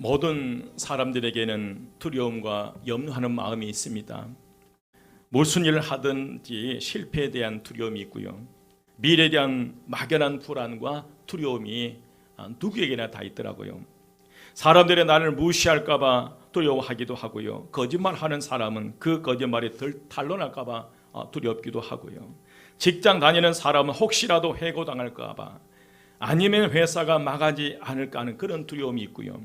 모든 사람들에게는 두려움과 염려하는 마음이 있습니다. 무슨 일을 하든지 실패에 대한 두려움이 있고요. 미래에 대한 막연한 불안과 두려움이 누구에게나 다 있더라고요. 사람들이 나를 무시할까 봐 두려워하기도 하고요. 거짓말하는 사람은 그 거짓말이 탄로날까 봐 두렵기도 하고요. 직장 다니는 사람은 혹시라도 해고당할까 봐, 아니면 회사가 망하지 않을까 하는 그런 두려움이 있고요.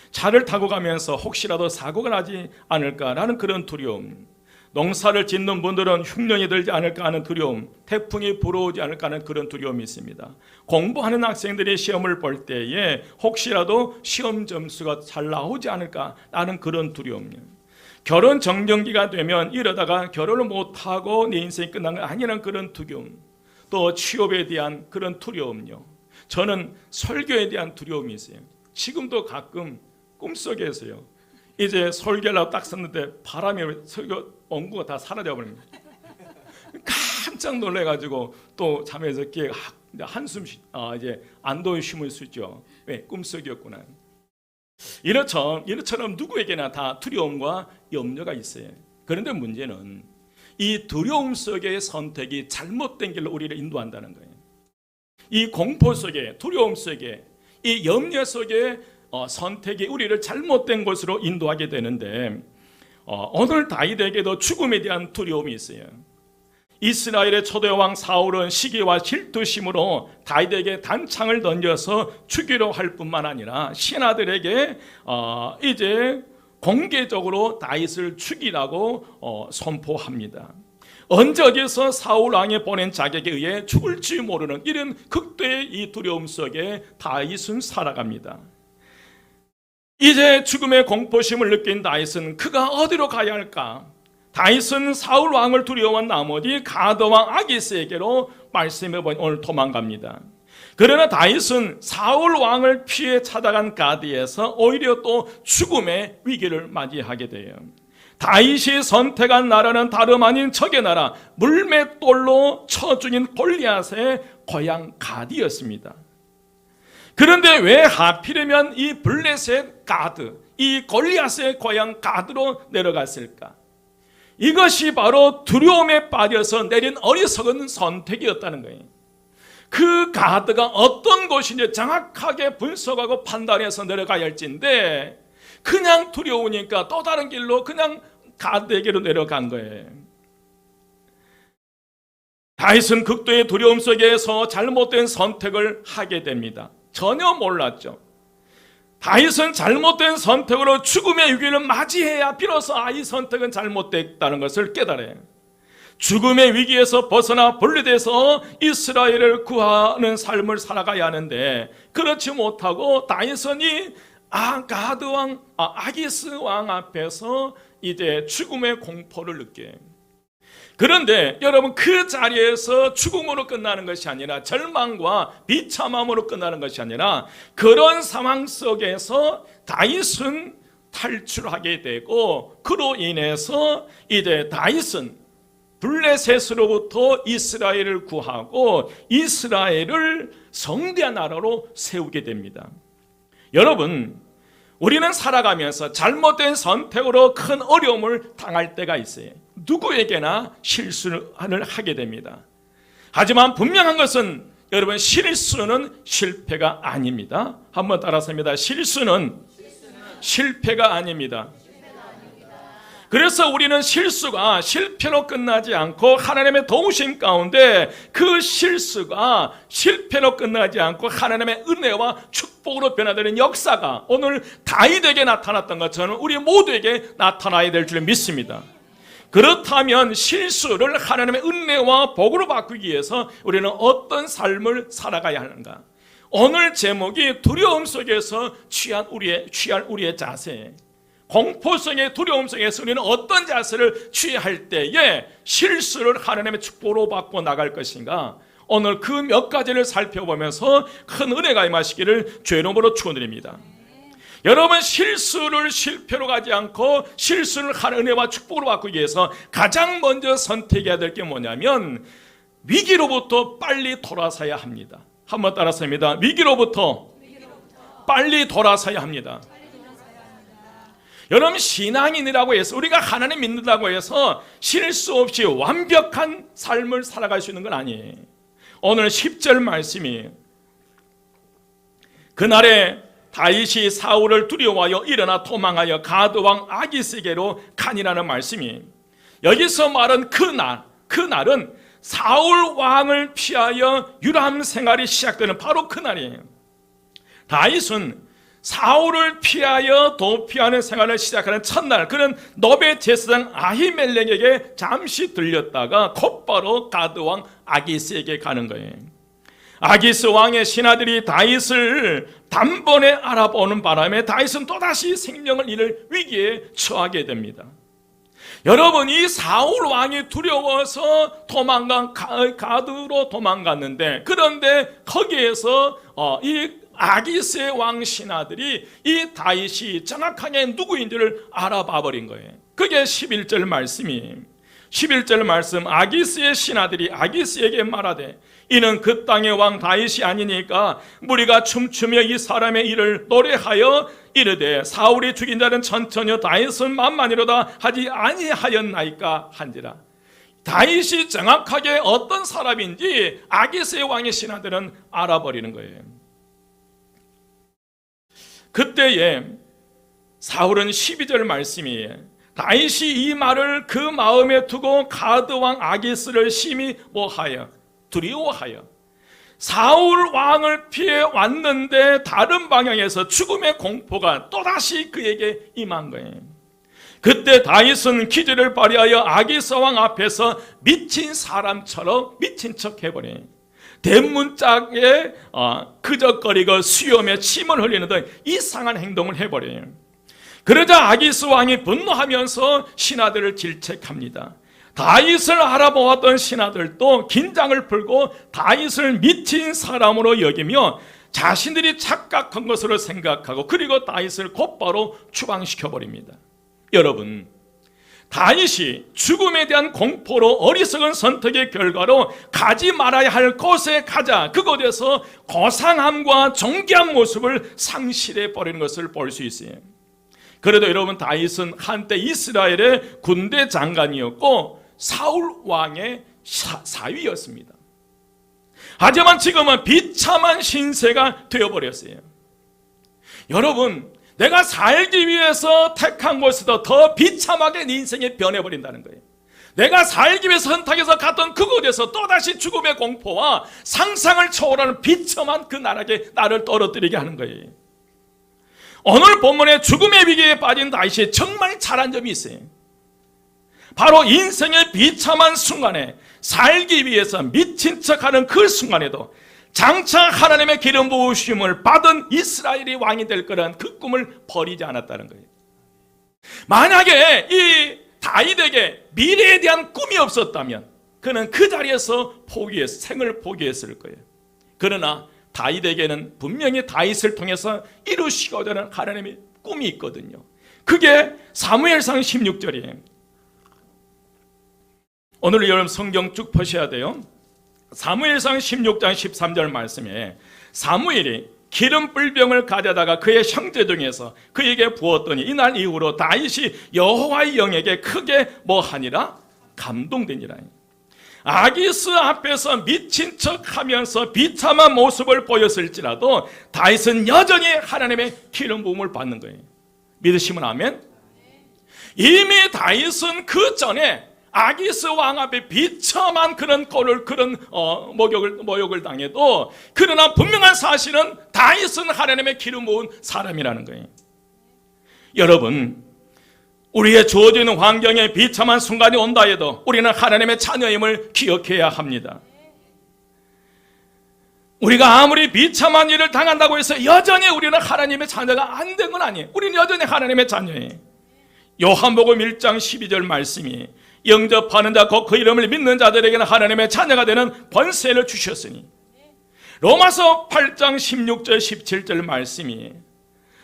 차를 타고 가면서 혹시라도 사고가 나지 않을까라는 그런 두려움, 농사를 짓는 분들은 흉년이 들지 않을까 하는 두려움, 태풍이 불어오지 않을까 하는 그런 두려움이 있습니다. 공부하는 학생들이 시험을 볼 때에 혹시라도 시험 점수가 잘 나오지 않을까 하는 그런 두려움, 결혼 정년기가 되면 이러다가 결혼을 못하고 내 인생이 끝난 거 아니라는 그런 두려움, 또 취업에 대한 그런 두려움요. 저는 설교에 대한 두려움이 있어요. 지금도 가끔 꿈속에서요, 이제 설교를 하고 딱 썼는데 바람에 설교 원고가 다 사라져버린 거예요. 깜짝 놀래가지고 또 잠에서 깨 한숨 이제 안도의 쉼을 쉬죠. 왜? 꿈속이었구나. 이처럼 누구에게나 다 두려움과 염려가 있어요. 그런데 문제는 이 두려움 속의 선택이 잘못된 길로 우리를 인도한다는 거예요. 이 공포 속에, 두려움 속에, 이 염려 속에 선택이 우리를 잘못된 곳으로 인도하게 되는데, 오늘 다윗에게도 죽음에 대한 두려움이 있어요. 이스라엘의 초대왕 사울은 시기와 질투심으로 다윗에게 단창을 던져서 죽이려 할 뿐만 아니라 신하들에게 이제 공개적으로 다윗을 죽이라고 선포합니다. 언제 어디서 사울 왕이 보낸 자격에 의해 죽을지 모르는 이런 극도의 이 두려움 속에 다윗은 살아갑니다. 이제 죽음의 공포심을 느낀 다윗은 그가 어디로 가야 할까? 다윗은 사울 왕을 두려워한 나머지 가드 왕 아기스에게로 말씀해보니 오늘 도망갑니다. 그러나 다윗은 사울 왕을 피해 찾아간 가드에서 오히려 또 죽음의 위기를 맞이하게 돼요. 다윗이 선택한 나라는 다름 아닌 적의 나라, 물맷돌로 쳐 죽인 골리앗의 고향 가드였습니다. 그런데 왜 하필이면 이 블레셋 가드, 이 골리앗의 고향 가드로 내려갔을까? 이것이 바로 두려움에 빠져서 내린 어리석은 선택이었다는 거예요. 그 가드가 어떤 곳인지 정확하게 분석하고 판단해서 내려가야 할진데 그냥 두려우니까 또 다른 길로 그냥 가드에게로 내려간 거예요. 다윗은 극도의 두려움 속에서 잘못된 선택을 하게 됩니다. 전혀 몰랐죠. 다윗은 잘못된 선택으로 죽음의 위기를 맞이해야 비로소 이 선택은 잘못됐다는 것을 깨달아요. 죽음의 위기에서 벗어나 분리돼서 이스라엘을 구하는 삶을 살아가야 하는데 그렇지 못하고 다윗은 이 가드 왕, 아기스 왕 앞에서 이제 죽음의 공포를 느껴요. 그런데 여러분, 그 자리에서 죽음으로 끝나는 것이 아니라 절망과 비참함으로 끝나는 것이 아니라 그런 상황 속에서 다윗은 탈출하게 되고 그로 인해서 이제 다윗은 블레셋으로부터 이스라엘을 구하고 이스라엘을 성대한 나라로 세우게 됩니다. 여러분, 우리는 살아가면서 잘못된 선택으로 큰 어려움을 당할 때가 있어요. 누구에게나 실수를 하게 됩니다. 하지만 분명한 것은 여러분, 실수는 실패가 아닙니다. 한번 따라서 합니다. 실수는 실패가 아닙니다. 그래서 우리는 실수가 실패로 끝나지 않고 하나님의 도우심 가운데 그 실수가 실패로 끝나지 않고 하나님의 은혜와 축복으로 변화되는 역사가 오늘 다윗에게 나타났던 것처럼 우리 모두에게 나타나야 될 줄 믿습니다. 그렇다면 실수를 하나님의 은혜와 복으로 바꾸기 위해서 우리는 어떤 삶을 살아가야 하는가? 오늘 제목이 두려움 속에서 취할 우리의 자세. 공포 속의 두려움 속에서 우리는 어떤 자세를 취할 때에 실수를 하나님의 축복으로 바꿔 나갈 것인가? 오늘 그 몇 가지를 살펴보면서 큰 은혜가 임하시기를 주의 이름으로 축원드립니다. 여러분, 실수를 실패로 가지 않고 실수를 하나님의 은혜와 축복으로 바꾸기 위해서 가장 먼저 선택해야 될 게 뭐냐면 위기로부터 빨리 돌아서야 합니다. 한번 따라서 합니다. 위기로부터 빨리 돌아서야 합니다. 여러분, 신앙인이라고 해서, 우리가 하나님 믿는다고 해서 실수 없이 완벽한 삶을 살아갈 수 있는 건 아니에요. 오늘 10절 말씀이, 그날에 다윗이 사울을 두려워하여 일어나 도망하여 가드 왕 아기스에게로 가니라는 말씀이, 여기서 말한 그날은 사울 왕을 피하여 유람 생활이 시작되는 바로 그날이에요. 다윗은 사울을 피하여 도피하는 생활을 시작하는 첫날, 그는 너베 제사장 아히멜렉에게 잠시 들렸다가 곧바로 가드 왕 아기스에게 가는 거예요. 아기스 왕의 신하들이 다윗을 단번에 알아보는 바람에 다윗은 또다시 생명을 잃을 위기에 처하게 됩니다. 여러분, 이 사울 왕이 두려워서 가드로 도망갔는데, 그런데 거기에서 이 아기스의 왕 신하들이 이 다윗이 정확하게 누구인지를 알아봐 버린 거예요. 그게 11절 말씀이, 11절 말씀, 아기스의 신하들이 아기스에게 말하되 이는 그 땅의 왕 다윗이 아니니까 무리가 춤추며 이 사람의 일을 노래하여 이르되 사울이 죽인 자는 천천히 다윗은 만만이로다 하지 아니하였나이까 한지라. 다윗이 정확하게 어떤 사람인지 아기스의 왕의 신하들은 알아버리는 거예요. 그때에 사울은 12절 말씀이, 다윗이 이 말을 그 마음에 두고 가드 왕 아기스를 심히 뭐하여 두려워하여 사울 왕을 피해 왔는데 다른 방향에서 죽음의 공포가 또다시 그에게 임한 거예요. 그때 다윗은 기절을 발휘하여 아기스 왕 앞에서 미친 사람처럼 미친 척 해버려요. 대문짝에 그적거리고 수염에 침을 흘리는 등 이상한 행동을 해버려요. 그러자 아기스 왕이 분노하면서 신하들을 질책합니다. 다윗을 알아보았던 신하들도 긴장을 풀고 다윗을 미친 사람으로 여기며 자신들이 착각한 것으로 생각하고, 그리고 다윗을 곧바로 추방시켜버립니다. 여러분, 다윗이 죽음에 대한 공포로 어리석은 선택의 결과로 가지 말아야 할 곳에 가자, 그곳에서 고상함과 존귀한 모습을 상실해 버리는 것을 볼 수 있어요. 그래도 여러분, 다윗은 한때 이스라엘의 군대 장관이었고 사울 왕의 사위였습니다. 하지만 지금은 비참한 신세가 되어버렸어요. 여러분, 내가 살기 위해서 택한 곳에서 더 비참하게 네 인생이 변해버린다는 거예요. 내가 살기 위해서 선택해서 갔던 그곳에서 또다시 죽음의 공포와 상상을 초월하는 비참한 그 나락에 나를 떨어뜨리게 하는 거예요. 오늘 본문에 죽음의 위기에 빠진 다윗이 정말 잘한 점이 있어요. 바로 인생의 비참한 순간에 살기 위해서 미친 척하는 그 순간에도 장차 하나님의 기름 부으심을 받은 이스라엘이 왕이 될 거라는 그 꿈을 버리지 않았다는 거예요. 만약에 이 다윗에게 미래에 대한 꿈이 없었다면 그는 그 자리에서 생을 포기했을 거예요. 그러나 다윗에게는 분명히 다윗을 통해서 이루시고자 하는 하나님의 꿈이 있거든요. 그게 사무엘상 16절이에요. 오늘 여러분 성경 쭉 펴셔야 돼요. 사무엘상 16장 13절 말씀에 사무엘이 기름 뿔병을 가져다가 그의 형제 중에서 그에게 부었더니 이날 이후로 다윗이 여호와의 영에게 크게 뭐하니라? 감동되니라. 아기스 앞에서 미친 척하면서 비참한 모습을 보였을지라도 다윗은 여전히 하나님의 기름 부음을 받는 거예요. 믿으시면 아멘. 이미 다윗은 그 전에 아기스 왕 앞에 비참한 그런 모욕을 당해도, 그러나 분명한 사실은 다윗은 하나님의 기름 부은 사람이라는 거예요. 여러분, 우리의 주어지는 환경에 비참한 순간이 온다 해도 우리는 하나님의 자녀임을 기억해야 합니다. 우리가 아무리 비참한 일을 당한다고 해서 여전히 우리는 하나님의 자녀가 안 된 건 아니에요. 우리는 여전히 하나님의 자녀예요. 요한복음 1장 12절 말씀이 영접하는 자 곧 그 이름을 믿는 자들에게는 하나님의 자녀가 되는 권세를 주셨으니, 로마서 8장 16절 17절 말씀이,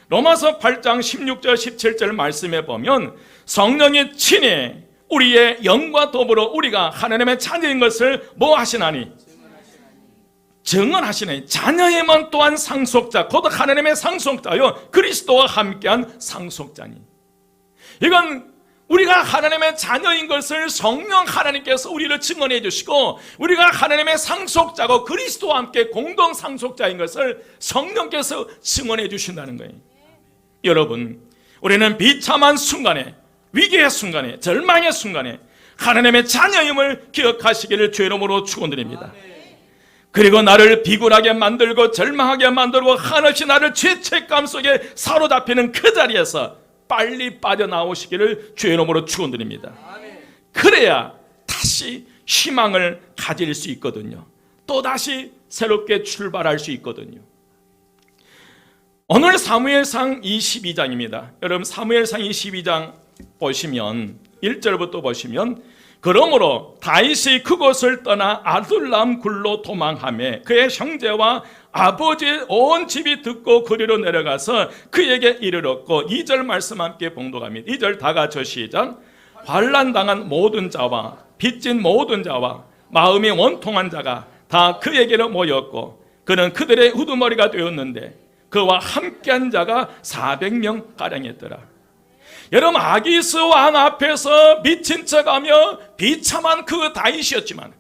로마서 8장 16절 17절 말씀에 보면 성령이 친히 우리의 영과 더불어 우리가 하나님의 자녀인 것을 뭐 하시나니? 증언하시나니. 자녀임은 또한 상속자 곧 하나님의 상속자요 그리스도와 함께한 상속자니. 이건 우리가 하나님의 자녀인 것을 성령 하나님께서 우리를 증언해 주시고, 우리가 하나님의 상속자고 그리스도와 함께 공동 상속자인 것을 성령께서 증언해 주신다는 거예요. 여러분, 우리는 비참한 순간에, 위기의 순간에, 절망의 순간에 하나님의 자녀임을 기억하시기를 주의 이름으로 축원드립니다. 그리고 나를 비굴하게 만들고 절망하게 만들고 한없이 나를 죄책감 속에 사로잡히는 그 자리에서 빨리 빠져나오시기를 주의 이름으로 축원드립니다. 그래야 다시 희망을 가질 수 있거든요. 또다시 새롭게 출발할 수 있거든요. 오늘 사무엘상 22장입니다. 여러분 사무엘상 22장 보시면 1절부터 보시면, 그러므로 다윗이 그곳을 떠나 아둘람 굴로 도망하며 그의 형제와 아버지의 온 집이 듣고 그리로 내려가서 그에게 이르렀고, 2절 말씀 함께 봉독합니다. 2절 다 같이 시작. 환난당한 모든 자와 빚진 모든 자와 마음이 원통한 자가 다 그에게로 모였고, 그는 그들의 우두머리가 되었는데 그와 함께한 자가 400명 가량이었더라. 여러분, 아기스 왕 앞에서 미친 척하며 비참한 그 다윗이었지만,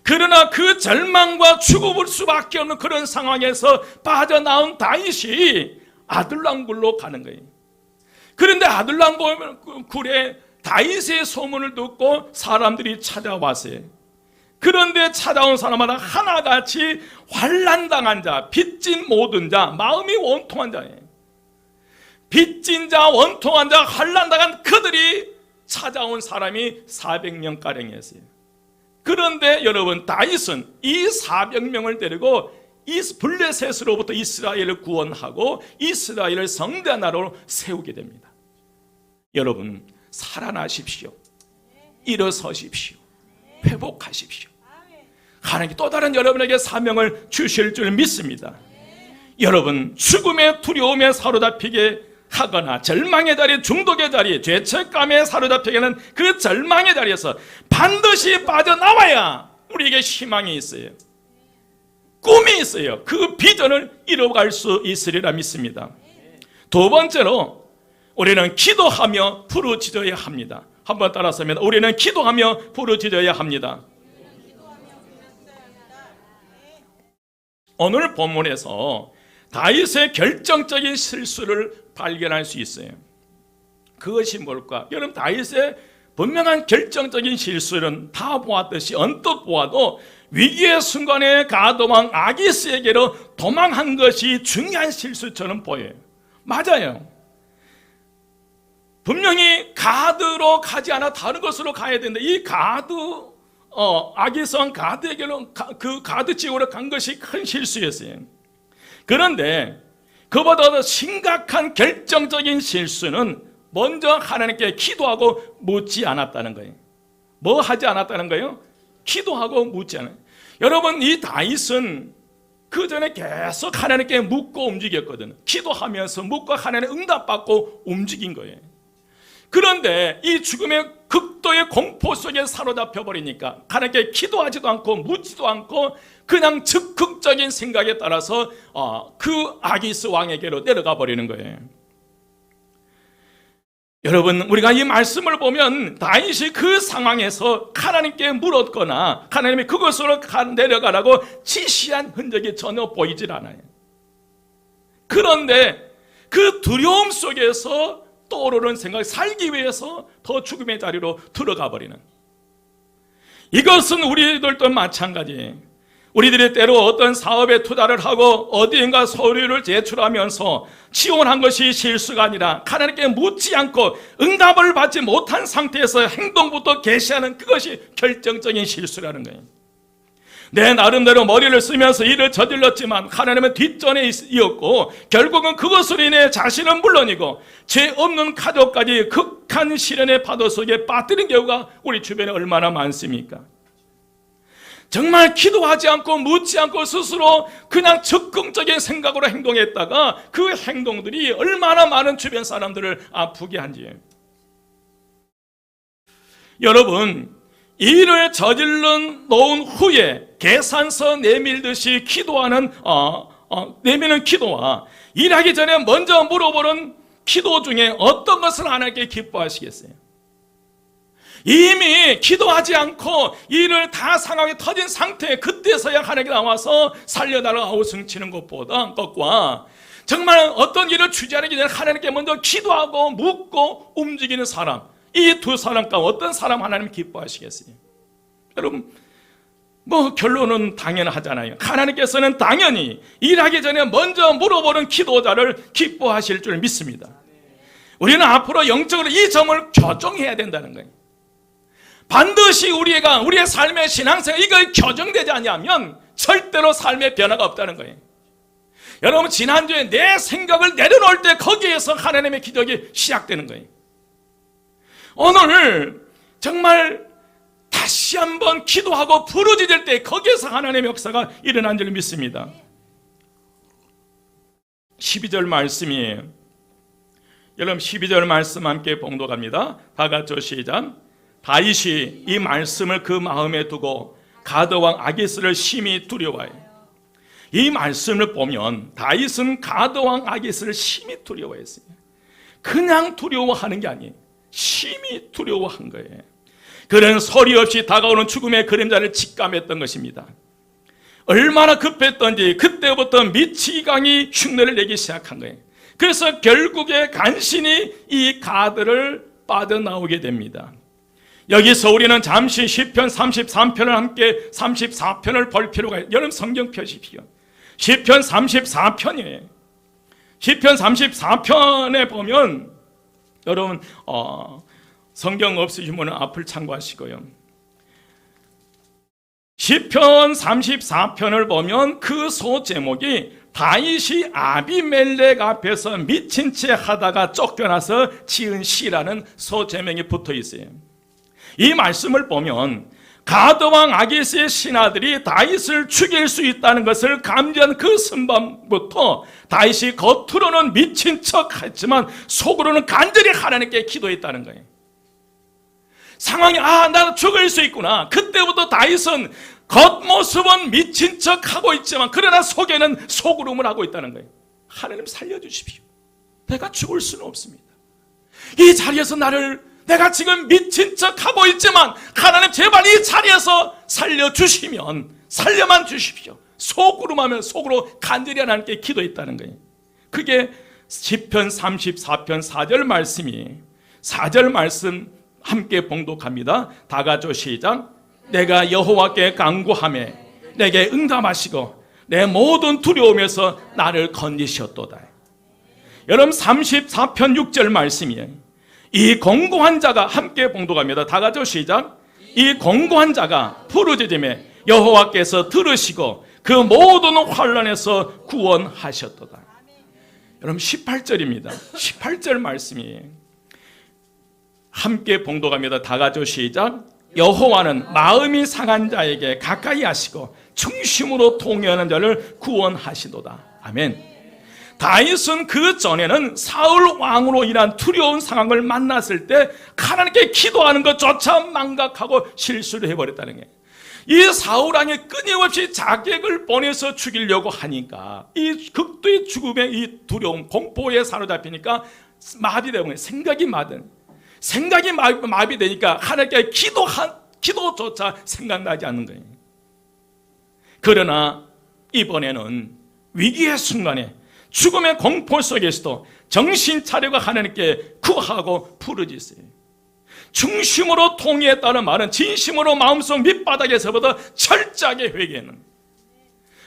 그러나 그 절망과 죽을 수밖에 없는 그런 상황에서 빠져나온 다윗이 아둘람 굴로 가는 거예요. 그런데 아둘람 굴에 다윗의 소문을 듣고 사람들이 찾아왔어요. 그런데 찾아온 사람마다 하나같이 환난당한 자, 빚진 모든 자, 마음이 원통한 자예요. 빚진 자, 원통한 자, 환난당한 그들이 찾아온 사람이 400명가량이었어요. 그런데 여러분, 다윗은 이 400명을 데리고 블레셋으로부터 이스라엘을 구원하고 이스라엘을 성대한 나라로 세우게 됩니다. 여러분, 살아나십시오. 일어서십시오. 회복하십시오. 하나님께 또 다른 여러분에게 사명을 주실 줄 믿습니다. 여러분, 죽음의 두려움에 사로잡히게 하거나 절망의 자리, 중독의 자리, 죄책감에 사로잡히게 하는 그 절망의 자리에서 반드시 빠져나와야 우리에게 희망이 있어요. 꿈이 있어요. 그 비전을 이뤄갈 수 있으리라 믿습니다. 두 번째로, 우리는 기도하며 부르짖어야 합니다. 한번 따라서 합니다. 우리는 기도하며 부르짖어야 합니다. 오늘 본문에서 다윗의 결정적인 실수를 발견할 수 있어요. 그것이 뭘까? 여러분, 다윗의 분명한 결정적인 실수는 다 보았듯이 언뜻 보아도 위기의 순간에 가드왕 아기스에게로 도망한 것이 중요한 실수처럼 보여요. 맞아요. 분명히 가드로 가지 않아 다른 곳으로 가야 되는데, 이 아기스 왕 가드에게로 그 가드 지역으로 간 것이 큰 실수였어요. 그런데 그보다 더 심각한 결정적인 실수는 먼저 하나님께 기도하고 묻지 않았다는 거예요. 뭐 하지 않았다는 거예요? 기도하고 묻지 않아요. 여러분, 이 다윗은 그 전에 계속 하나님께 묻고 움직였거든요. 기도하면서 묻고 하나님의 응답받고 움직인 거예요. 그런데 이 죽음의 극도의 공포 속에 사로잡혀 버리니까 하나님께 기도하지도 않고 묻지도 않고 그냥 즉흥적인 생각에 따라서 그 아기스 왕에게로 내려가 버리는 거예요. 여러분, 우리가 이 말씀을 보면 다윗이 그 상황에서 하나님께 물었거나 하나님이 그것으로 내려가라고 지시한 흔적이 전혀 보이질 않아요. 그런데 그 두려움 속에서 떠오르는 생각이 살기 위해서 더 죽음의 자리로 들어가 버리는, 이것은 우리들도 마찬가지예요. 우리들이 때로 어떤 사업에 투자를 하고 어디인가 서류를 제출하면서 지원한 것이 실수가 아니라 하나님께 묻지 않고 응답을 받지 못한 상태에서 행동부터 개시하는 그것이 결정적인 실수라는 거예요. 내 나름대로 머리를 쓰면서 일을 저질렀지만 하나님은 뒷전에 이었고, 결국은 그것으로 인해 자신은 물론이고 죄 없는 가족까지 극한 시련의 파도 속에 빠뜨린 경우가 우리 주변에 얼마나 많습니까? 정말 기도하지 않고 묻지 않고 스스로 그냥 적극적인 생각으로 행동했다가 그 행동들이 얼마나 많은 주변 사람들을 아프게 한지. 여러분, 일을 저질러 놓은 후에 계산서 내밀듯이 기도하는 내미는 기도와 일하기 전에 먼저 물어보는 기도 중에 어떤 것을 하나님께 기뻐하시겠어요? 이미 기도하지 않고 일을 다 상황이 터진 상태에 그때서야 하나님께 나와서 살려달라고 아우성치는 것과 정말 어떤 일을 주저하기 전에 하나님께 먼저 기도하고 묻고 움직이는 사람, 이 두 사람 가운데 어떤 사람 하나님 기뻐하시겠어요? 여러분, 결론은 당연하잖아요. 하나님께서는 당연히 일하기 전에 먼저 물어보는 기도자를 기뻐하실 줄 믿습니다. 우리는 앞으로 영적으로 이 점을 교정해야 된다는 거예요. 반드시 우리의 삶의 신앙생활 이걸 교정되지 않으면 절대로 삶의 변화가 없다는 거예요. 여러분, 지난주에 내 생각을 내려놓을 때 거기에서 하나님의 기적이 시작되는 거예요. 오늘 정말 다시 한번 기도하고 부르짖을 때 거기에서 하나님의 역사가 일어난 줄 믿습니다. 12절 말씀이에요. 여러분, 12절 말씀 함께 봉독합니다. 다 같이 시작. 다윗이 이 말씀을 그 마음에 두고 가드왕 아기스를 심히 두려워해요. 이 말씀을 보면 다윗은 가드왕 아기스를 심히 두려워했어요. 그냥 두려워하는 게 아니에요. 심히 두려워한 거예요. 그는 소리 없이 다가오는 죽음의 그림자를 직감했던 것입니다. 얼마나 급했던지 그때부터 미치광이 흉내를 내기 시작한 거예요. 그래서 결국에 간신히 이 가드를 빠져나오게 됩니다. 여기서 우리는 잠시 시편 33편을 함께 34편을 볼 필요가 있어요. 여러분, 성경 펴십시오. 시편 34편이에요. 시편 34편에 보면 여러분 성경 없으시면 앞을 참고하시고요. 시편 34편을 보면 그 소 제목이 다윗이 아비멜렉 앞에서 미친 채 하다가 쫓겨나서 지은 시라는 소 제목이 붙어 있어요. 이 말씀을 보면 가드왕 아기스의 신하들이 다윗을 죽일 수 있다는 것을 감지한 그 순간부터 다윗이 겉으로는 미친 척 했지만 속으로는 간절히 하나님께 기도했다는 거예요. 상황이 나는 죽을 수 있구나. 그때부터 다윗은 겉모습은 미친 척 하고 있지만 그러나 속에는 속으름을 하고 있다는 거예요. 하나님 살려주십시오. 내가 죽을 수는 없습니다. 이 자리에서 내가 지금 미친 척 하고 있지만 하나님 제발 이 자리에서 살려만 주십시오. 속으로만 속으로 간절히 하나님께 기도했다는 거예요. 그게 시편 34편 4절 말씀이에요. 4절 말씀 함께 봉독합니다. 다 같이 시작. 내가 여호와께 간구하매 내게 응답하시고 내 모든 두려움에서 나를 건지셨도다. 여러분, 34편 6절 말씀이에요. 이 공고한 자가 함께 봉독합니다. 다 같이 시작. 이 공고한 자가 부르짖음에 여호와께서 들으시고 그 모든 환난에서 구원하셨도다. 여러분, 18절입니다. 18절 말씀이에요. 함께 봉독합니다. 다 같이 시작. 여호와는 마음이 상한 자에게 가까이 하시고 중심으로 통회하는 자를 구원하시도다. 아멘. 다윗은 그 전에는 사울 왕으로 인한 두려운 상황을 만났을 때 하나님께 기도하는 것조차 망각하고 실수를 해버렸다는 거예요. 이 사울 왕이 끊임없이 자객을 보내서 죽이려고 하니까 이 극도의 죽음의 이 두려움, 공포에 사로잡히니까 마비되고 생각이 마비되니까 하나님께 기도조차 생각나지 않는 거예요. 그러나 이번에는 위기의 순간에 죽음의 공포 속에서도 정신 차리고 하나님께 구하고 부르짖어요. 중심으로 통회했다는 말은 진심으로 마음속 밑바닥에서부터 철저하게 회개하는,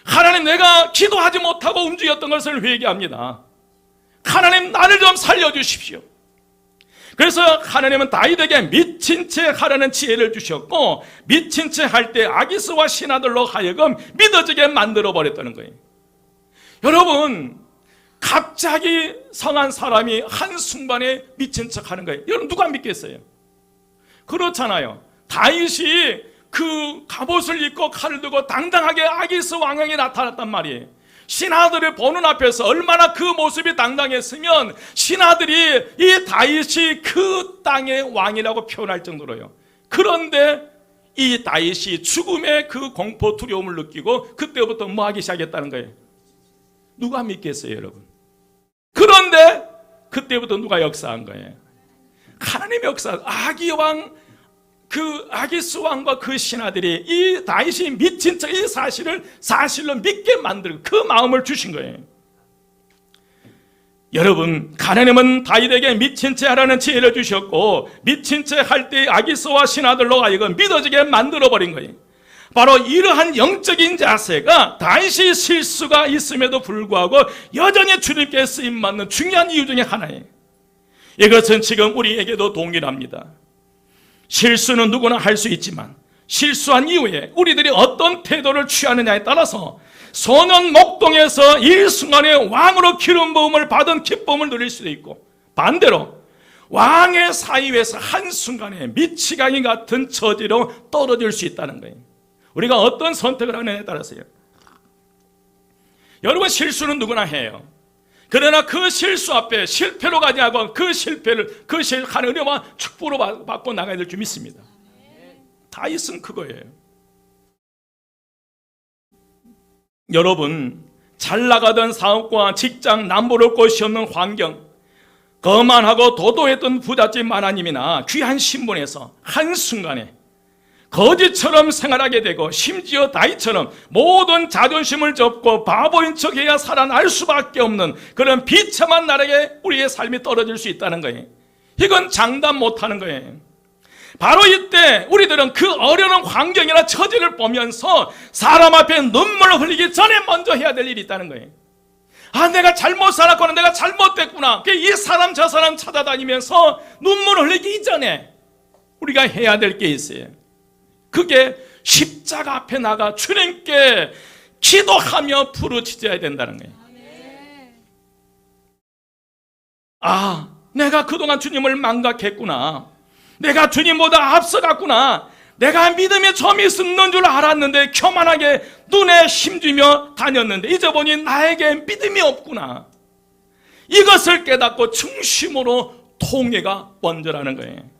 하나님 내가 기도하지 못하고 움직였던 것을 회개합니다. 하나님 나를 좀 살려주십시오. 그래서 하나님은 다윗에게 미친 채 하라는 지혜를 주셨고 미친 채 할 때 아기스와 신하들로 하여금 믿어지게 만들어버렸다는 거예요. 여러분, 갑자기 성한 사람이 한순간에 미친 척 하는 거예요. 여러분, 누가 믿겠어요? 그렇잖아요. 다윗이 그 갑옷을 입고 칼을 들고 당당하게 아기스 왕에게 나타났단 말이에요. 신하들을 보는 앞에서 얼마나 그 모습이 당당했으면 신하들이 이 다윗이 그 땅의 왕이라고 표현할 정도로요. 그런데 이 다윗이 죽음의 그 공포 두려움을 느끼고 그때부터 뭐 하기 시작했다는 거예요? 누가 믿겠어요, 여러분? 그런데 그때부터 누가 역사한 거예요? 하나님의 역사. 아기 왕, 그 아기스 왕과 그 신하들이 이 다윗이 미친 척 이 사실로 믿게 만들고 그 마음을 주신 거예요. 여러분, 하나님은 다윗에게 미친 채 하라는 지혜를 주셨고, 미친 채 할 때 아기스와 신하들로 하여금 믿어지게 만들어버린 거예요. 바로 이러한 영적인 자세가 다윗이 실수가 있음에도 불구하고 여전히 주님께 쓰임받는 중요한 이유 중에 하나예요. 이것은 지금 우리에게도 동일합니다. 실수는 누구나 할 수 있지만 실수한 이후에 우리들이 어떤 태도를 취하느냐에 따라서 소년 목동에서 일순간에 왕으로 기름 부음을 받은 기쁨을 누릴 수도 있고, 반대로 왕의 사위에서 한순간에 미치광이 같은 처지로 떨어질 수 있다는 거예요. 우리가 어떤 선택을 하느냐에 따라서요. 여러분, 실수는 누구나 해요. 그러나 그 실수 앞에 실패로 가지 않고 그 실패를 하는 은혜와 축복으로 받고 나가야 될 줄 믿습니다. 다윗은 그거예요. 여러분, 잘 나가던 사업과 직장, 남부를 곳이 없는 환경, 거만하고 도도했던 부잣집 하나님이나 귀한 신분에서 한순간에 거지처럼 생활하게 되고, 심지어 다윗처럼 모든 자존심을 접고 바보인 척해야 살아날 수밖에 없는 그런 비참한 나라에 우리의 삶이 떨어질 수 있다는 거예요. 이건 장담 못하는 거예요. 바로 이때 우리들은 그 어려운 환경이나 처지를 보면서 사람 앞에 눈물을 흘리기 전에 먼저 해야 될 일이 있다는 거예요. 아, 내가 잘못 살았구나, 내가 잘못됐구나. 이 사람 저 사람 찾아다니면서 눈물을 흘리기 이전에 우리가 해야 될 게 있어요. 그게 십자가 앞에 나가 주님께 기도하며 부르짖어야 된다는 거예요. 아, 내가 그동안 주님을 망각했구나. 내가 주님보다 앞서갔구나. 내가 믿음에 점이 있는 줄 알았는데 교만하게 눈에 힘주며 다녔는데 이제 보니 나에게 믿음이 없구나. 이것을 깨닫고 중심으로 통회가 먼저라는 거예요.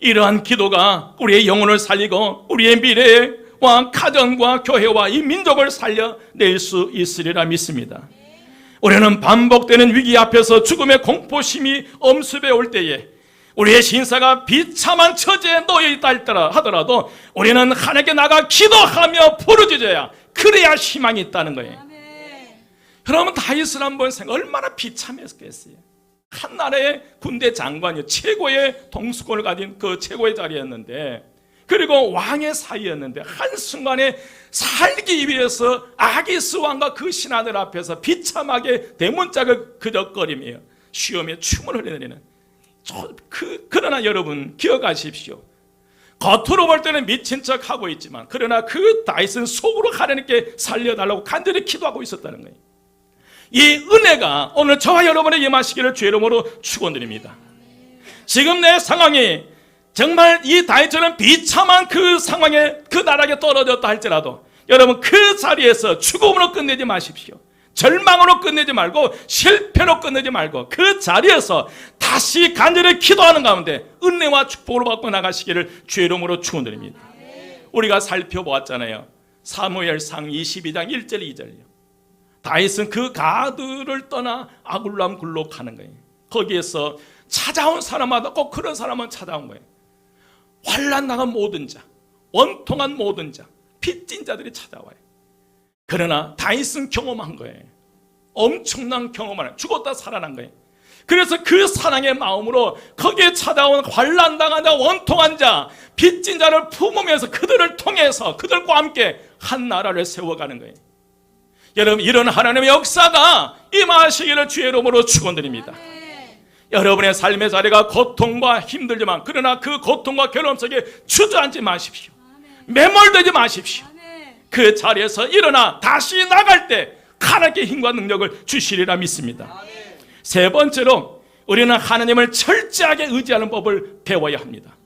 이러한 기도가 우리의 영혼을 살리고 우리의 미래와 가정과 교회와 이 민족을 살려낼 수 있으리라 믿습니다. 우리는 반복되는 위기 앞에서 죽음의 공포심이 엄습해 올 때에 우리의 신사가 비참한 처지에 놓여 있다 하더라도 우리는 하나님께 나가 기도하며 부르짖어야, 그래야 희망이 있다는 거예요. 여러분, 다윗을 한번 생각해, 얼마나 비참했겠어요. 한 나라의 군대 장관이요, 최고의 동수권을 가진 그 최고의 자리였는데, 그리고 왕의 사이였는데 한순간에 살기 위해서 아기스 왕과 그 신하들 앞에서 비참하게 대문짝을 그적거리며 시험에 춤을 흘려내리는, 그러나 여러분 기억하십시오. 겉으로 볼 때는 미친 척 하고 있지만 그러나 그 다윗은 속으로 하나님께 살려달라고 간절히 기도하고 있었다는 거예요. 이 은혜가 오늘 저와 여러분의 임하시기를 주의 이름으로 축원드립니다. 지금 내 상황이 정말 이 다윗처럼 비참한 그 상황에 그 나락에 떨어졌다 할지라도 여러분 그 자리에서 죽음으로 끝내지 마십시오. 절망으로 끝내지 말고 실패로 끝내지 말고 그 자리에서 다시 간절히 기도하는 가운데 은혜와 축복으로 받고 나가시기를 주의 이름으로 축원드립니다. 우리가 살펴보았잖아요. 사무엘상 22장 1절 2절요. 다윗은 그 가드를 떠나 아굴람 굴로 가는 거예요. 거기에서 찾아온 사람마다 꼭 그런 사람은 찾아온 거예요. 환난 당한 모든 자, 원통한 모든 자, 빚진 자들이 찾아와요. 그러나 다윗은 경험한 거예요. 엄청난 경험을, 죽었다 살아난 거예요. 그래서 그 사랑의 마음으로 거기에 찾아온 환난 당한 자, 원통한 자, 빚진 자를 품으면서 그들을 통해서 그들과 함께 한 나라를 세워가는 거예요. 여러분, 이런 하나님의 역사가 임하시기를 주의 이름으로 축원드립니다. 여러분의 삶의 자리가 고통과 힘들지만 그러나 그 고통과 괴로움 속에 주저앉지 마십시오. 매몰되지 마십시오. 그 자리에서 일어나 다시 나갈 때 하나님께 힘과 능력을 주시리라 믿습니다. 세 번째로 우리는 하나님을 철저하게 의지하는 법을 배워야 합니다.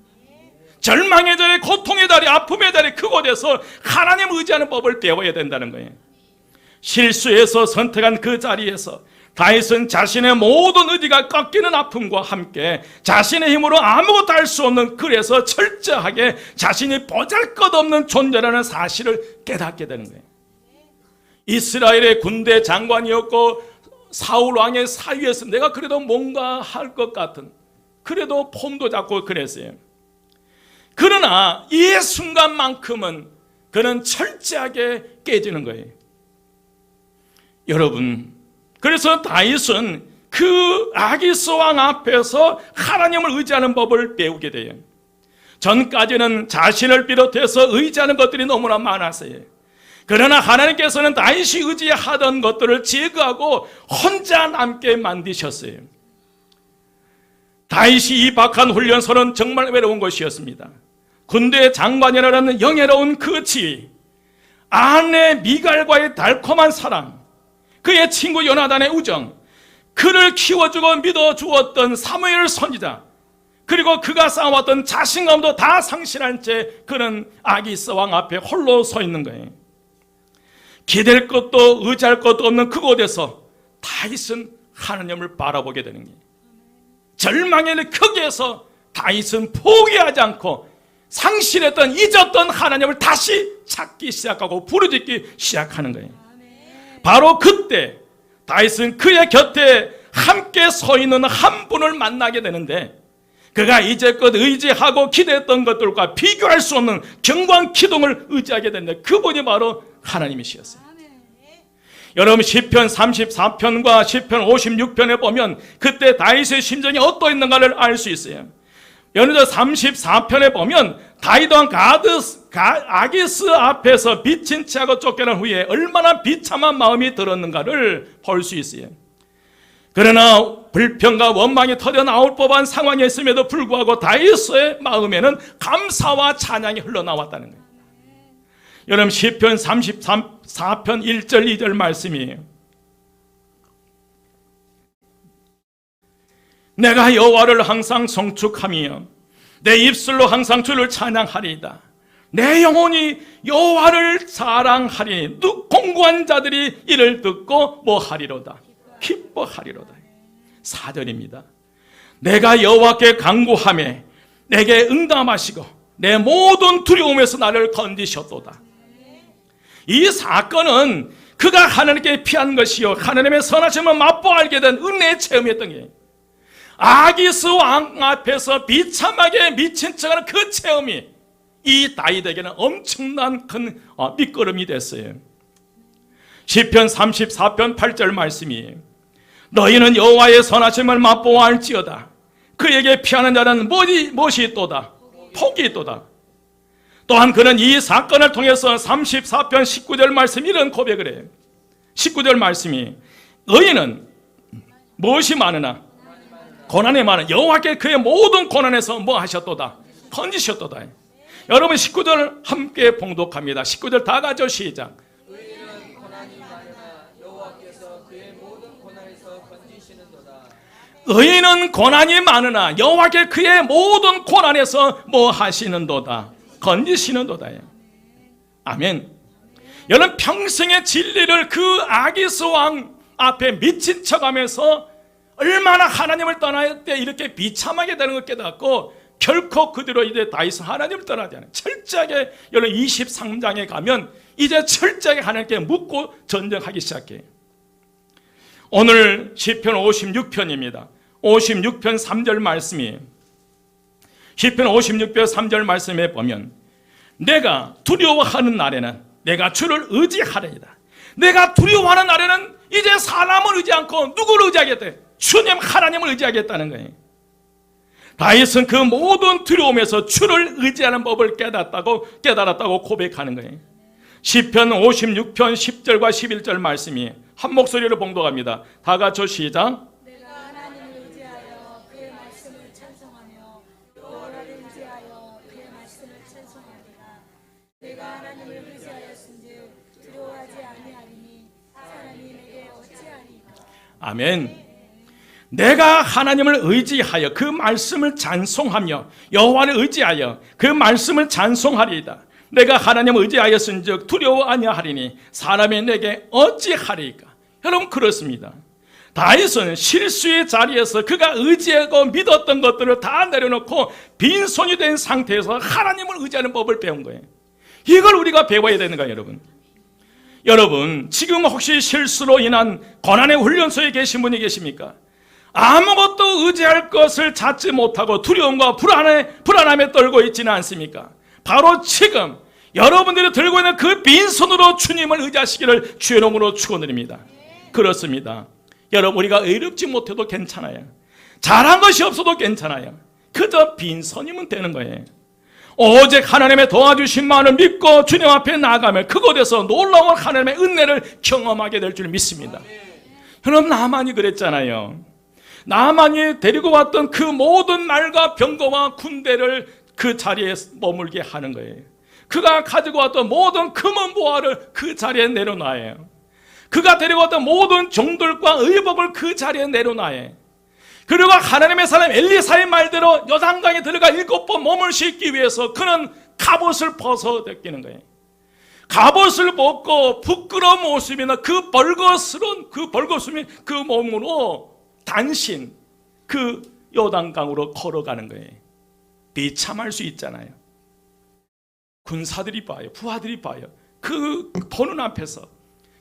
절망의 자리, 고통의 자리, 아픔의 자리, 그곳에서 하나님 의지하는 법을 배워야 된다는 거예요. 실수해서 선택한 그 자리에서 다윗은 자신의 모든 의지가 꺾이는 아픔과 함께 자신의 힘으로 아무것도 할 수 없는, 그래서 철저하게 자신이 보잘것없는 존재라는 사실을 깨닫게 되는 거예요. 이스라엘의 군대 장관이었고 사울 왕의 사위에서 내가 그래도 뭔가 할 것 같은, 그래도 폼도 잡고 그랬어요. 그러나 이 순간만큼은 그는 철저하게 깨지는 거예요. 여러분, 그래서 다윗은 그 아기스 왕 앞에서 하나님을 의지하는 법을 배우게 돼요. 전까지는 자신을 비롯해서 의지하는 것들이 너무나 많았어요. 그러나 하나님께서는 다윗이 의지하던 것들을 제거하고 혼자 남게 만드셨어요. 다윗이 입학한 훈련소는 정말 외로운 것이었습니다. 군대 장관이라는 영예로운 그 지위, 아내 미갈과의 달콤한 사랑, 그의 친구 요나단의 우정, 그를 키워주고 믿어주었던 사무엘 선지자, 그리고 그가 쌓아왔던 자신감도 다 상실한 채 그는 아기스 왕 앞에 홀로 서 있는 거예요. 기댈 것도 의지할 것도 없는 그곳에서 다윗은 하나님을 바라보게 되는 거예요. 절망의 거기에서 다윗은 포기하지 않고 상실했던, 잊었던 하나님을 다시 찾기 시작하고 부르짖기 시작하는 거예요. 바로 그때 다윗은 그의 곁에 함께 서 있는 한 분을 만나게 되는데, 그가 이제껏 의지하고 기대했던 것들과 비교할 수 없는 경관 기둥을 의지하게 되는데, 그분이 바로 하나님이시였어요. 여러분, 시편 34편과 시편 56편에 보면 그때 다윗의 심정이 어떠했는가를 알 수 있어요. 여러분, 34편에 보면 다윗 왕 아기스 앞에서 비친 채하고 쫓겨난 후에 얼마나 비참한 마음이 들었는가를 볼 수 있어요. 그러나 불평과 원망이 터져나올 법한 상황에 있음에도 불구하고 다윗의 마음에는 감사와 찬양이 흘러나왔다는 거예요. 여러분, 시편 34편 1절 2절 말씀이에요. 내가 여호와를 항상 송축하며 내 입술로 항상 주를 찬양하리이다. 내 영혼이 여호와를 사랑하리니 공고한 자들이 이를 듣고 뭐하리로다? 기뻐하리로다. 4절입니다. 내가 여호와께 간구하며 내게 응답하시고 내 모든 두려움에서 나를 건지셨도다. 이 사건은 그가 하나님께 피한 것이요 하나님의 선하심을 맛보아 알게 된 은혜의 체험이었던 게, 아기스 왕 앞에서 비참하게 미친 척하는 그 체험이 이 다윗에게는 엄청난 큰 밑거름이 됐어요. 시편 34편 8절 말씀이에요. 너희는 여호와의 선하심을 맛보아 알지어다. 그에게 피하는 자는 무엇이 있도다? 복이 있도다. 또한 그는 이 사건을 통해서 34편 19절 말씀 이런 고백을 해요. 19절 말씀이 너희는 무엇이 많으나 고난이 많은 여호와께 그의 모든 고난에서 뭐 하셨도다? 건지셨도다. 여러분 19절 함께 봉독합니다. 19절 다 같이 시작. 너희는 고난이 많으나 여호와께서 그의 모든 고난에서 건지시는도다. 너희는 고난이 많으나 여호와께 그의 모든 고난에서 뭐 하시는도다? 건지시는도다. 아멘. 여러분 평생의 진리를 그 아기스 왕 앞에 미친 척하면서 얼마나 하나님을 떠날 때 이렇게 비참하게 되는 걸 깨닫고 결코 그대로 이제 다윗은 하나님을 떠나지 않아요. 철저하게 여러분 23장에 가면 이제 철저하게 하나님께 묻고 전쟁하기 시작해요. 오늘 시편 56편입니다. 56편 3절 말씀이에요. 시편 56편 3절 말씀에 보면 내가 두려워하는 날에는 내가 주를 의지하리이다. 내가 두려워하는 날에는 이제 사람을 의지 않고 누구를 의지하겠다? 주님 하나님을 의지하겠다는 거예요. 다윗은 그 모든 두려움에서 주를 의지하는 법을 깨달았다고 고백하는 거예요. 시편 56편 10절과 11절 말씀이 한 목소리로 봉독합니다. 다 같이 시작. 내가 하나님을 의지하여 그의 말씀을 찬송하며 여호와를 의지하여 그의 말씀을 찬송하리라. 내가 하나님을 의지하였은즉 두려워하지 아니하리니 사람이 내게 어찌하리까. 아멘. 내가 하나님을 의지하여 그 말씀을 찬송하며 여호와를 의지하여 그 말씀을 찬송하리이다. 내가 하나님을 의지하였은즉 두려워 아니하리니 사람이 내게 어찌하리까. 여러분 그렇습니다. 다윗은 실수의 자리에서 그가 의지하고 믿었던 것들을 다 내려놓고 빈손이 된 상태에서 하나님을 의지하는 법을 배운 거예요. 이걸 우리가 배워야 되는 거예요. 여러분 여러분, 지금 혹시 실수로 인한 고난의 훈련소에 계신 분이 계십니까? 아무것도 의지할 것을 찾지 못하고 두려움과 불안함에 떨고 있지는 않습니까? 바로 지금 여러분들이 들고 있는 그 빈손으로 주님을 의지하시기를 주의 이름으로 축원드립니다. 그렇습니다. 여러분, 우리가 의롭지 못해도 괜찮아요. 잘한 것이 없어도 괜찮아요. 그저 빈손이면 되는 거예요. 오직 하나님의 도와주심만을 믿고 주님 앞에 나아가면 그곳에서 놀라운 하나님의 은혜를 경험하게 될 줄 믿습니다. 여러분, 나만이 그랬잖아요. 나만이 데리고 왔던 그 모든 말과 병거와 군대를 그 자리에 머물게 하는 거예요. 그가 가지고 왔던 모든 금은 보화를 그 자리에 내려놔요. 그가 데리고 왔던 모든 종들과 의복을 그 자리에 내려놔요. 그리고 하나님의 사람 엘리사의 말대로 요단강에 들어가 7번 몸을 씻기 위해서 그는 갑옷을 벗어 벗기는 거예요. 갑옷을 벗고 부끄러운 모습이나 그 벌거스름이 그 몸으로 단신 그 요단강으로 걸어가는 거예요. 비참할 수 있잖아요. 군사들이 봐요. 부하들이 봐요. 그 보는 앞에서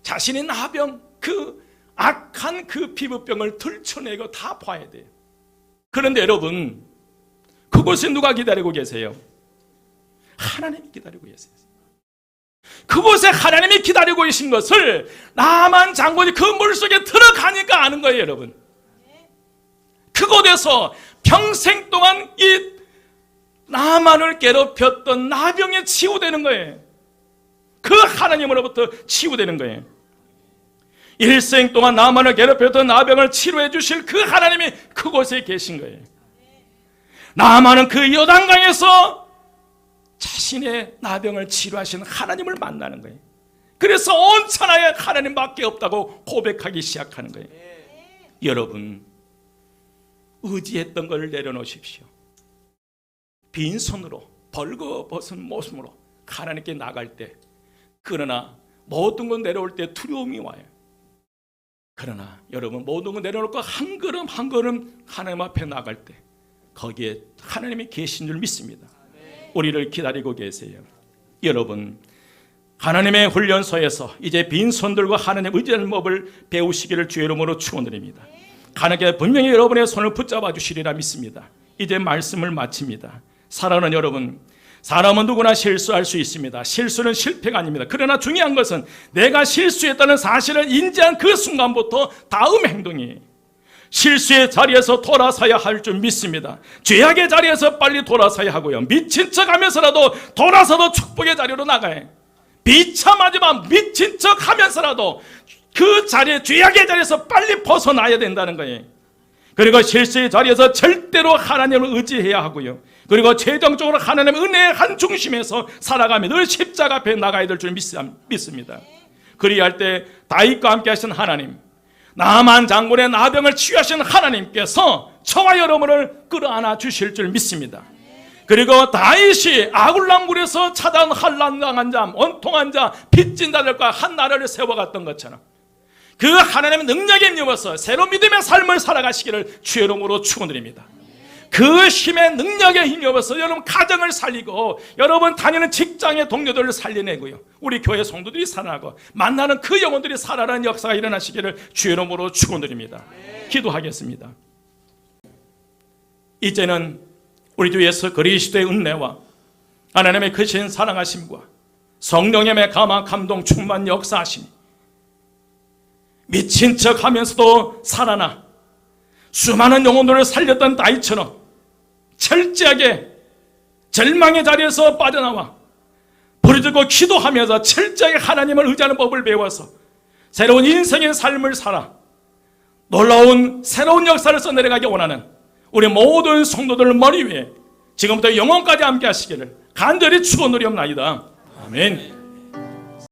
자신의 나병, 그 악한 그 피부병을 들춰내고 다 봐야 돼요. 그런데 여러분, 그곳에 누가 기다리고 계세요? 하나님이 기다리고 계세요. 그곳에 하나님이 기다리고 계신 것을 나만 장군이 그 물속에 들어가니까 아는 거예요, 여러분. 그곳에서 평생 동안 이 나만을 괴롭혔던 나병에 치유되는 거예요. 그 하나님으로부터 치유되는 거예요. 일생 동안 나만을 괴롭혔던 나병을 치료해 주실 그 하나님이 그곳에 계신 거예요. 나만은 그 요단강에서 자신의 나병을 치료하신 하나님을 만나는 거예요. 그래서 온 천하에 하나님밖에 없다고 고백하기 시작하는 거예요. 여러분, 의지했던 것을 내려놓으십시오. 빈손으로 벌거벗은 모습으로 하나님께 나갈 때, 그러나 모든 것 내려올 때 두려움이 와요. 그러나 여러분, 모든 것 내려놓고 한 걸음 한 걸음 하나님 앞에 나갈 때 거기에 하나님이 계신 줄 믿습니다. 우리를 기다리고 계세요. 여러분, 하나님의 훈련소에서 이제 빈손들과 하나님 의지하는 법을 배우시기를 주의 이름으로 축원드립니다. 하나님께 분명히 여러분의 손을 붙잡아 주시리라 믿습니다. 이제 말씀을 마칩니다. 사랑하는 여러분, 사람은 누구나 실수할 수 있습니다. 실수는 실패가 아닙니다. 그러나 중요한 것은 내가 실수했다는 사실을 인지한 그 순간부터 다음 행동이 실수의 자리에서 돌아서야 할 줄 믿습니다. 죄악의 자리에서 빨리 돌아서야 하고요. 미친 척하면서라도 돌아서도 축복의 자리로 나가요. 비참하지만 미친 척하면서라도 그 자리에, 죄악의 자리에서 빨리 벗어나야 된다는 거예요. 그리고 실수의 자리에서 절대로 하나님을 의지해야 하고요. 그리고 최종적으로 하나님의 은혜의 한 중심에서 살아가며 늘 십자가 앞에 나가야 될 줄 믿습니다. 그리할 때 다윗과 함께 하신 하나님, 나만 장군의 나병을 치유하신 하나님께서 저와 여러분을 끌어안아 주실 줄 믿습니다. 그리고 다윗이 아굴람굴에서 찾아온 환난당한 자, 원통한 자, 빚진 자들과 한 나라를 세워갔던 것처럼 그 하나님의 능력에 힘입어서 새로운 믿음의 삶을 살아가시기를 주의 이름으로 축원드립니다. 그 힘의 능력에 힘입어서 여러분 가정을 살리고 여러분 다니는 직장의 동료들을 살려내고요, 우리 교회 성도들이 살아나고 만나는 그 영혼들이 살아나는 역사가 일어나시기를 주의 이름으로 축원드립니다. 기도하겠습니다. 이제는 우리 주 예수 그리스도의 은혜와 하나님의 크신 사랑하심과 성령님의 감화 감동 충만 역사하심이 미친 척하면서도 살아나 수많은 영혼들을 살렸던 다윗처럼 철저하게 절망의 자리에서 빠져나와 부르짖고 기도하면서 철저하게 하나님을 의지하는 법을 배워서 새로운 인생의 삶을 살아 놀라운 새로운 역사를 써내려가기 원하는 우리 모든 성도들 머리 위에 지금부터 영원까지 함께 하시기를 간절히 축원드리옵나이다. 아멘.